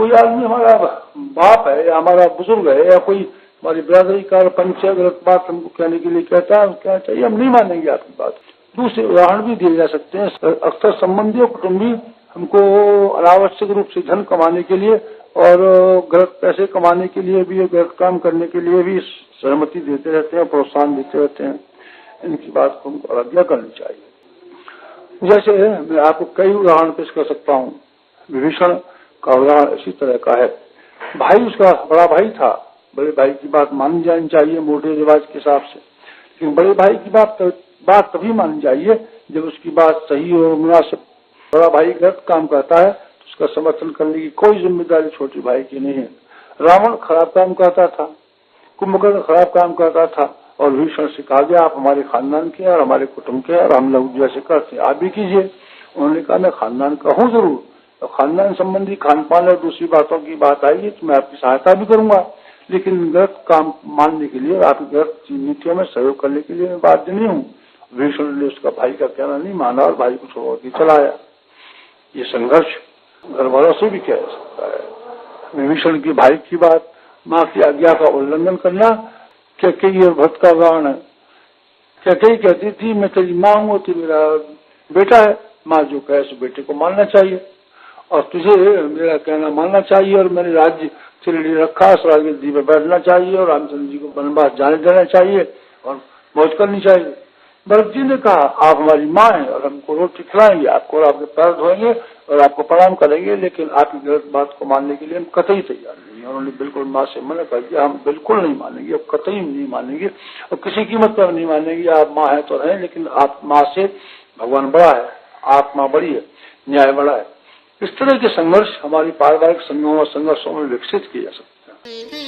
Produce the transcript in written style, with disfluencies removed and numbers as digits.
कोई आदमी हमारा बाप है या हमारा बुजुर्ग है या कोई हमारी बिरादरी का पंच गलत बात हमको कहने के लिए कहता है, क्या चाहिए, हम नहीं मानेंगे आपकी बात। दूसरे उदाहरण भी दिए जा सकते हैं। अक्सर संबंधी और कुटुंबी हमको अनावश्यक रूप से धन कमाने के लिए और गलत पैसे कमाने के लिए भी, गलत काम करने के लिए भी सहमति देते रहते हैं, प्रोत्साहन देते रहते हैं। इनकी बात को हमको अवज्ञा करनी चाहिए। जैसे मैं आपको कई उदाहरण पेश कर सकता हूँ। विभीषण का उदाहरण इसी तरह का है। भाई उसका बड़ा भाई था, बड़े भाई की बात मानी जानी चाहिए मोटे रिवाज के हिसाब से, लेकिन बड़े भाई की बात तभी मानी चाहिए जब उसकी बात सही और मुनासिब। बड़ा भाई गलत काम करता है तो उसका समर्थन करने की कोई जिम्मेदारी छोटे भाई की नहीं है। रावण खराब काम करता था, कुंभकर्ण खराब काम करता था और विभीषण से कहा गया आप हमारे खानदान के और हमारे कुटुंब के और हम लोग जैसे करते आप भी कीजिए। उन्होंने कहा मैं खानदान का हूँ जरूर, तो खानदान संबंधी खान पान और दूसरी बातों की बात आएगी तो मैं आपकी सहायता भी करूंगा, लेकिन गलत काम मानने के लिए, आपकी गलत नीतियों में सहयोग करने के लिए मैं बाध्य नहीं हूँ। विभीषण ने उसका भाई का कहना नहीं माना और भाई को छोड़ के चला आया। ये संघर्ष घर वालों से भी किया जा सकता है। विभीषण की भाई की बात, माँ की आज्ञा का उल्लंघन करना कैकेयी और भरत का उदाहरण है। कैकेयी कहती थी मैं तेरी माँ हूँ, तू मेरा बेटा है, माँ जो कहे उस बेटे को मानना चाहिए और तुझे मेरा कहना मानना चाहिए और मैंने राज्य तेरे लिए रखा, स्वराज्य में बैठना चाहिए और रामचंद्र जी को वनवास जाने देना चाहिए और मौज करनी चाहिए। भरत जी ने कहा आप हमारी माँ हैं और हमको रोटी खिलाएंगे आपको और आपके पैर धोएंगे और आपको प्रणाम करेंगे, लेकिन आपकी गलत बात को मानने के लिए हम कतई तैयार नहीं है। उन्होंने बिल्कुल माँ से मना कर दिया, हम बिल्कुल नहीं मानेंगे, अब कतई नहीं मानेंगे और किसी कीमत पर नहीं मानेंगे। आप माँ है तो रहें, लेकिन आप माँ से भगवान बड़ा है, आप माँ बड़ी है, न्याय बड़ा है। इस तरह के संघर्ष हमारी पारिवारिक संघर्षों में विकसित किए जा सकते हैं।